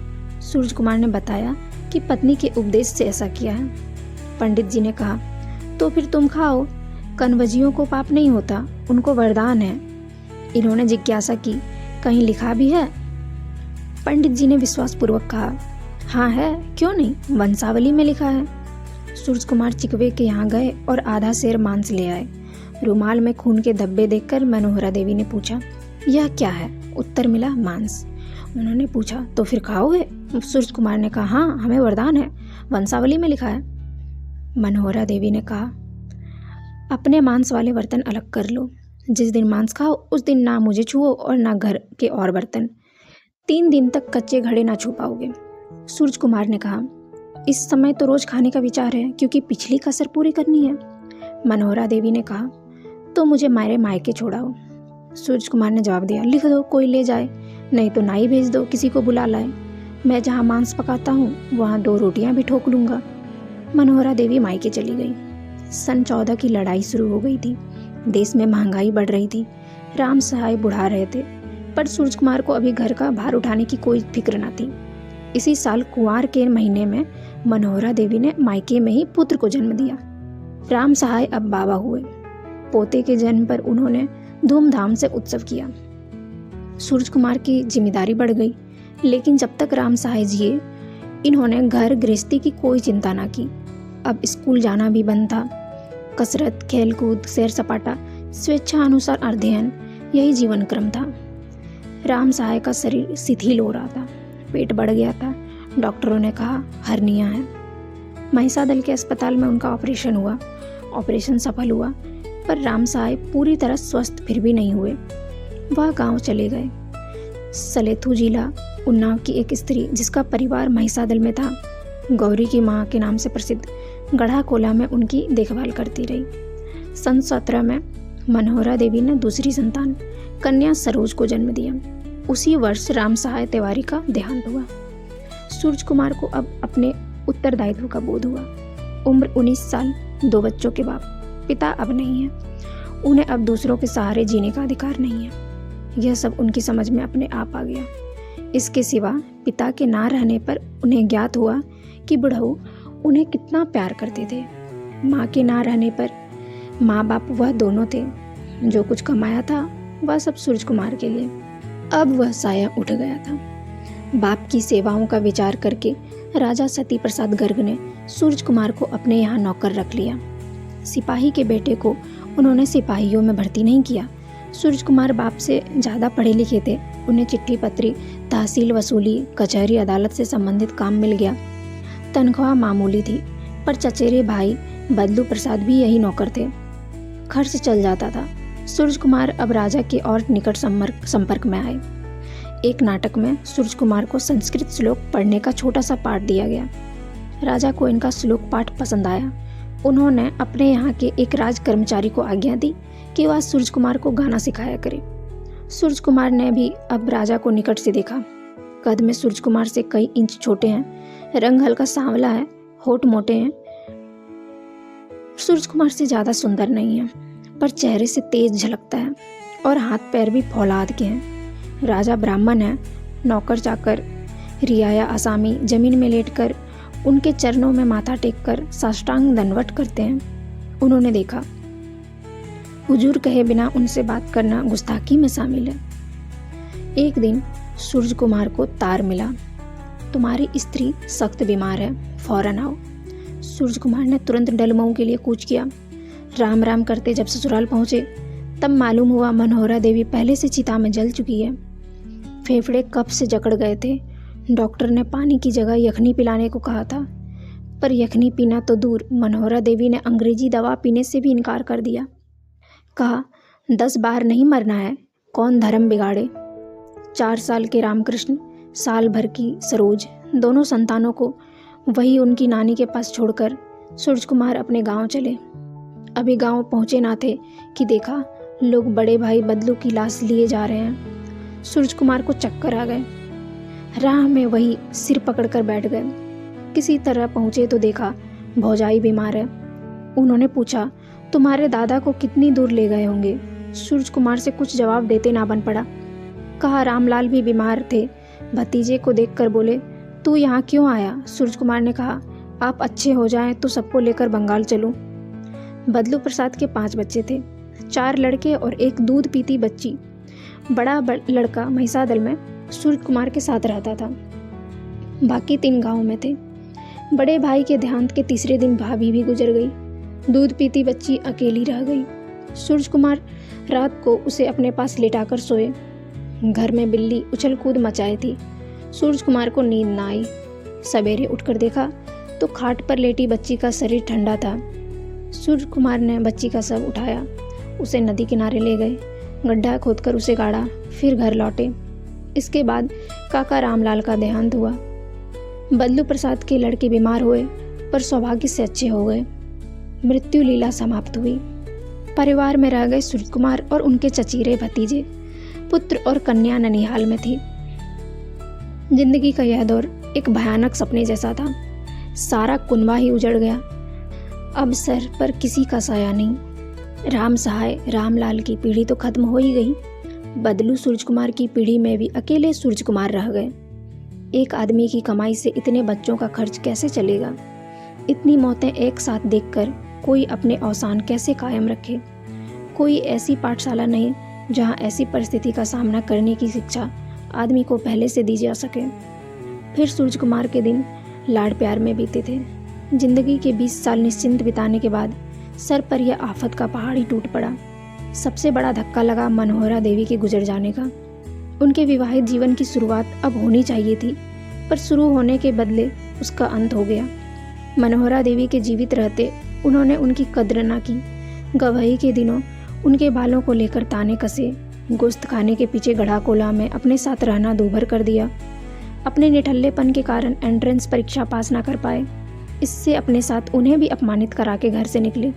सूरज कुमार ने बताया कि पत्नी के उपदेश से ऐसा किया है। पंडित जी ने कहा, तो फिर तुम खाओ, कन्वजियों को पाप नहीं होता, उनको वरदान है। इन्होंने जिज्ञासा की, कहीं लिखा भी है? पंडित जी ने विश्वासपूर्वक कहा, हाँ है, क्यों नहीं, वंशावली में लिखा है। सूरज कुमार चिकवे के यहाँ गए और आधा सेर मांस ले आए। रुमाल में खून के धब्बे देखकर मनोहरा देवी ने पूछा, यह क्या है? उत्तर मिला, मांस। उन्होंने पूछा, तो फिर खाओगे? सूरज कुमार ने कहा, हाँ, हमें वरदान है, वंशावली में लिखा है। मनोहरा देवी ने कहा, अपने मांस वाले बर्तन अलग कर लो। जिस दिन मांस खाओ उस दिन ना मुझे छुओ और ना घर के और बर्तन। 3 दिन तक कच्चे घड़े ना छू पाओगे। सूरज कुमार ने कहा, इस समय तो रोज खाने का विचार है, क्योंकि पिछली कसर पूरी करनी है। मनोहरा देवी ने कहा, तो मुझे मेरे मायके छोड़ाओ। सूरज कुमार ने जवाब दिया, लिख दो, कोई ले जाए, नहीं तो नाई भेज दो, किसी को बुला लाए। मैं जहाँ मांस पकाता हूँ वहाँ 2 रोटियाँ भी ठोक लूँगा। मनोहरा देवी मायके चली गई। सन 14 की लड़ाई शुरू हो गई थी। देश में महंगाई बढ़ रही थी। राम सहाय बुढ़ा रहे थे, पर सूरज कुमार को अभी घर का भार उठाने की कोई फिक्र न थी। इसी साल कुंवार के महीने में मनोहरा देवी ने मायके में ही पुत्र को जन्म दिया। राम सहाय अब बाबा हुए। पोते के जन्म पर उन्होंने धूमधाम से उत्सव किया। सूरज कुमार की जिम्मेदारी बढ़ गई, लेकिन जब तक राम सहाय जिए इन्होंने घर गृहस्थी की कोई चिंता ना की। अब स्कूल जाना भी बंद था। कसरत, खेलकूद, सैर सपाटा, स्वेच्छा अनुसार अध्ययन, यही जीवन क्रम था। राम सहाय का शरीर शिथिल हो रहा था, पेट बढ़ गया था। डॉक्टरों ने कहा हर्निया है। महिषादल के अस्पताल में उनका ऑपरेशन हुआ। ऑपरेशन सफल हुआ, पर राम सहाय पूरी तरह स्वस्थ फिर भी नहीं हुए। वह गांव चले गए। सलेथू जिला उन्नाव की एक स्त्री जिसका परिवार महिषादल में था, गौरी की माँ के नाम से प्रसिद्ध गढ़ा कोला में उनकी देखभाल करती रही। सन 17 में मनोहरा देवी ने दूसरी संतान कन्या सरोज को जन्म दिया। उसी वर्ष राम सहाय तिवारी का देहांत हुआ। सूरज कुमार को अब अपने उत्तरदायित्व का बोध हुआ। उम्र 19 साल, 2 बच्चों के बाप, पिता अब नहीं है। उन्हें अब दूसरों के सहारे जीने का अधिकार नहीं है। यह सब उनकी समझ में अपने आप आ गया। इसके सिवा पिता के ना रहने पर उन्हें ज्ञात हुआ कि बुढ़ऊ उन्हें कितना प्यार करते थे। माँ के ना रहने पर माँ बाप वह दोनों थे। जो कुछ कमाया था वह सब सूरज कुमार के लिए। अब वह साया उठ गया था। बाप की सेवाओं का विचार करके राजा सती प्रसाद गर्ग ने सूरज कुमार को अपने यहाँ नौकर रख लिया। सिपाही के बेटे को उन्होंने सिपाहियों में भर्ती नहीं किया। सूरज कुमार बाप से ज़्यादा पढ़े लिखे थे। उन्हें चिट्ठी पत्री, तहसील वसूली, कचहरी अदालत से संबंधित काम मिल गया। तनख्वाह मामूली थी, पर चचेरे भाई बदलू प्रसाद भी यही नौकर थे। खर्च चल जाता था। सूरज कुमार अब राजा के और निकट संपर्क में आए। एक नाटक में सूरज कुमार को संस्कृत श्लोक पढ़ने का छोटा सा पाठ दिया गया। राजा को इनका श्लोक पाठ पसंद आया। उन्होंने अपने यहाँ के एक राज कर्मचारी को आज्ञा दी कि वह सूरज कुमार को गाना सिखाया करे। सूरज कुमार ने भी अब राजा को निकट से देखा। कद में सूरज कुमार से कई इंच छोटे हैं, रंग हल्का सांवला है, होठ मोटे हैं। सूरज कुमार से ज़्यादा सुंदर नहीं है, पर चेहरे से तेज झलकता है और हाथ पैर भी फौलाद के हैं। राजा ब्राह्मण है। नौकर चाकर, रियाया आसामी जमीन में लेटकर उनके चरणों में माथा टेककर साष्टांग दंडवत करते हैं। उन्होंने देखा, हुजूर कहे बिना उनसे बात करना गुस्ताखी में शामिल है। एक दिन सूरज कुमार को तार मिला, तुम्हारी स्त्री सख्त बीमार है, फौरन आओ। सूरज कुमार ने तुरंत डलमऊ के लिए कूच किया। राम राम करते जब ससुराल पहुंचे तब मालूम हुआ मनोहरा देवी पहले से चिता में जल चुकी है। फेफड़े कफ से जकड़ गए थे। डॉक्टर ने पानी की जगह यखनी पिलाने को कहा था, पर यखनी पीना तो दूर, मनोहरा देवी ने अंग्रेजी दवा पीने से भी इनकार कर दिया। कहा, 10 बार नहीं मरना है, कौन धर्म बिगाड़े। 4 साल के रामकृष्ण, साल भर की सरोज, दोनों संतानों को वही उनकी नानी के पास छोड़कर सूरज कुमार अपने गांव चले। अभी गांव पहुंचे ना थे कि देखा लोग बड़े भाई बदलू की लाश लिए जा रहे हैं। सूरज कुमार को चक्कर आ गए। राह में वही सिर पकड़कर बैठ गए। किसी तरह पहुंचे तो देखा भौजाई बीमार है। उन्होंने पूछा, तुम्हारे दादा को कितनी दूर ले गए होंगे। सूरज कुमार से कुछ जवाब देते ना बन पड़ा। कहा, रामलाल भी बीमार थे। भतीजे को देखकर बोले, तू यहाँ क्यों आया। सूरज कुमार ने कहा, आप अच्छे हो जाएं तो सबको लेकर बंगाल चलूं। बदलू प्रसाद के 5 बच्चे थे, 4 लड़के और एक दूध पीती बच्ची। बड़ा लड़का महिसादल में सूरज कुमार के साथ रहता था। बाकी 3 गांव में थे। बड़े भाई के देहांत के तीसरे दिन भाभी भी गुजर गई। दूध पीती बच्ची अकेली रह गई। सूरज कुमार रात को उसे अपने पास लेटाकर सोए। घर में बिल्ली उछल कूद मचाई थी। सूरज कुमार को नींद ना आई। सवेरे उठकर देखा तो खाट पर लेटी बच्ची का शरीर ठंडा था। सूरज कुमार ने बच्ची का शव उठाया, उसे नदी किनारे ले गए, गड्ढा खोदकर उसे गाड़ा, फिर घर लौटे। इसके बाद काका रामलाल का देहांत हुआ। बदलू प्रसाद के लड़के बीमार हुए, पर सौभाग्य से अच्छे हो गए। मृत्यु लीला समाप्त हुई। परिवार में रह गए सूरज कुमार और उनके चचीरे भतीजे। पुत्र और कन्या ननिहाल में थी। जिंदगी का यह दौर एक भयानक सपने जैसा था। सारा कुनबा ही उजड़ गया। अब सर पर किसी का साया नहीं। राम सहाय रामलाल की पीढ़ी तो खत्म हो ही गई। बदलू सूरज कुमार की पीढ़ी में भी अकेले सूरज कुमार रह गए। एक आदमी की कमाई से इतने बच्चों का खर्च कैसे चलेगा। इतनी मौतें एक साथ देखकर कोई अपने अवसान कैसे कायम रखे। कोई ऐसी पाठशाला नहीं जहां ऐसी परिस्थिति का सामना करने की शिक्षा आदमी को पहले से दी जा सके। फिर सूरज कुमार के दिन लाड़ प्यार में बीते थे। जिंदगी के 20 साल निश्चिंत बिताने के बाद सर पर यह आफत का पहाड़ ही टूट पड़ा। सबसे बड़ा धक्का लगा मनोहरा देवी के गुजर जाने का। उनके विवाहित जीवन की शुरुआत अब होनी चाहिए थी, पर शुरू होने के बदले उसका अंत हो गया। मनोहरा देवी के जीवित रहते उन्होंने उनकी कद्र न की। गवाही के दिनों उनके बालों को लेकर ताने कसे। गोश्त खाने के पीछे गढ़ाकोला में अपने साथ रहना दूभर कर दिया। अपने निठल्लेपन के कारण एंट्रेंस परीक्षा पास ना कर पाए। इससे अपने साथ उन्हें भी अपमानित करा के घर से निकले।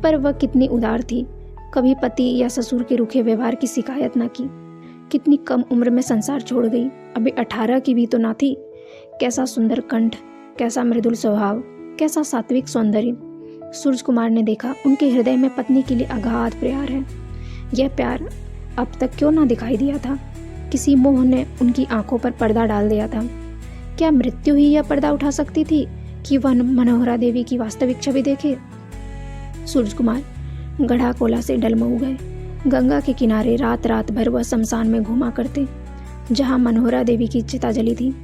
पर वह कितनी उदार थी, कभी पति या ससुर के रूखे व्यवहार की शिकायत न की। कितनी कम उम्र में संसार छोड़ गई, अभी 18 की भी तो ना थी। कैसा सुंदर कंठ, कैसा मृदुल स्वभाव, कैसा सात्विक सौंदर्य। सूरज कुमार ने देखा उनके हृदय में पत्नी के लिए अगाध प्यार है। यह प्यार अब तक क्यों ना दिखाई दिया था। किसी मोह ने उनकी आंखों पर पर्दा डाल दिया था। क्या मृत्यु ही यह पर्दा उठा सकती थी कि वह मनोहरा देवी की वास्तविक छवि देखे। सूरज कुमार गढ़ा कोला से डलमऊ गए। गंगा के किनारे रात रात भर वह शमशान में घूमा करते, जहाँ मनोहरा देवी की चिता जली थी।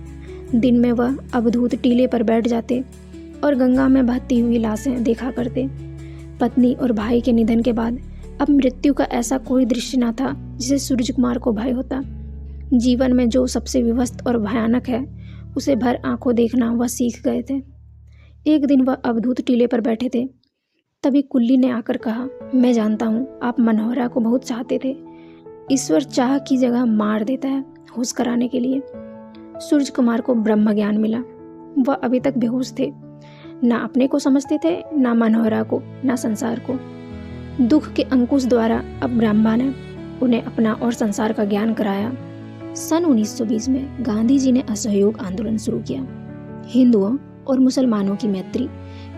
दिन में वह अवधूत टीले पर बैठ जाते और गंगा में बहती हुई लाशें देखा करते। पत्नी और भाई के निधन के बाद अब मृत्यु का ऐसा कोई दृश्य न था जिसे सूरज कुमार को भय होता। जीवन में जो सबसे विवस्त और भयानक है, उसे भर आंखों देखना वह सीख गए थे। एक दिन वह अवधूत टीले पर बैठे थे, तभी कुल्ली ने आकर कहा, मैं जानता हूँ आप मनोहरा को बहुत चाहते थे। ईश्वर चाह की जगह मार देता है होश कराने के लिए। सूरज कुमार को ब्रह्म ज्ञान मिला। वह अभी तक बेहोश थे, ना अपने को समझते थे, ना मनोहरा को, ना संसार को। दुख के अंकुश द्वारा अब ब्रह्मा ने उन्हें अपना और संसार का ज्ञान कराया। सन 1920 में गांधी जी ने असहयोग आंदोलन शुरू किया। हिंदुओं और मुसलमानों की मैत्री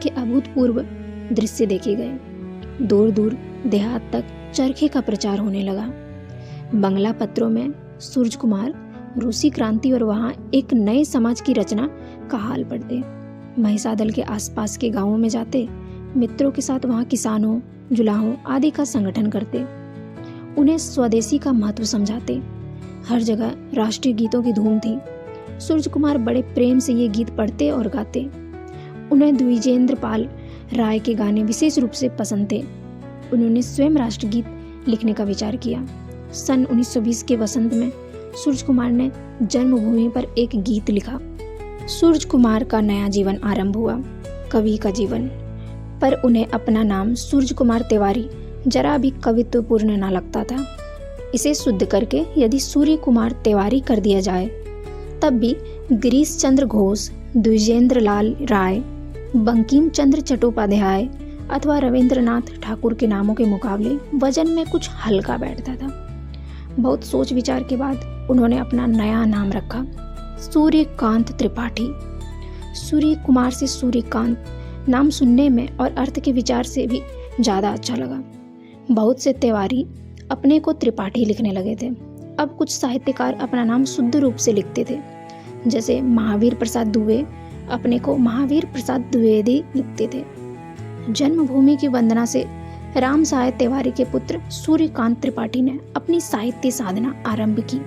के अभूतपूर्व दृश्य देखे गए। दूर दूर देहात तक चरखे का प्रचार होने लगा। बंगला पत्रों में सूरज कुमार रूसी क्रांति और वहाँ एक नए समाज की रचना का हाल पढ़ते। महिसादल के आसपास के गांवों में जाते, मित्रों के साथ वहाँ किसानों, जुलाहों आदि का संगठन करते, उन्हें स्वदेशी का महत्व समझाते। हर जगह राष्ट्रीय गीतों की धूम थी। सूरज कुमार बड़े प्रेम से ये गीत पढ़ते और गाते। उन्हें द्विजेंद्र पाल राय के गाने विशेष रूप से पसंद थे। उन्होंने स्वयं राष्ट्रगीत लिखने का विचार किया। सन 1920 के वसंत में सूरज कुमार ने जन्मभूमि पर एक गीत लिखा। सूरज कुमार का नया जीवन आरंभ हुआ, कवि का जीवन। पर उन्हें अपना नाम सूरज कुमार तिवारी जरा भी कवित्वपूर्ण न लगता था। इसे शुद्ध करके यदि सूर्य कुमार तिवारी कर दिया जाए, तब भी गिरीश चंद्र घोष, द्विजेंद्र लाल राय, बंकिम चंद्र चट्टोपाध्याय अथवा रविंद्रनाथ ठाकुर के नामों के मुकाबले वजन में कुछ हल्का बैठता था। बहुत सोच विचार के बाद उन्होंने अपना नया नाम रखा, सूर्यकांत त्रिपाठी। सूर्य कुमार से सूर्यकांत नाम सुनने में और अर्थ के विचार से भी ज़्यादा अच्छा लगा। बहुत से तिवारी अपने को त्रिपाठी लिखने लगे थे। अब कुछ साहित्यकार अपना नाम शुद्ध रूप से लिखते थे, जैसे महावीर प्रसाद दुबे अपने को महावीर प्रसाद द्विवेदी लिखते थे। जन्मभूमि की वंदना से राम सहाय तिवारी के पुत्र सूर्यकांत त्रिपाठी ने अपनी साहित्य साधना आरंभ की।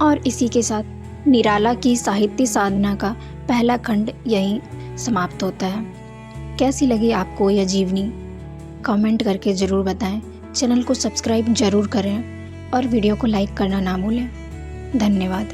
और इसी के साथ निराला की साहित्य साधना का पहला खंड यहीं समाप्त होता है। कैसी लगी आपको यह जीवनी? कमेंट करके ज़रूर बताएं। चैनल को सब्सक्राइब जरूर करें और वीडियो को लाइक करना ना भूलें। धन्यवाद।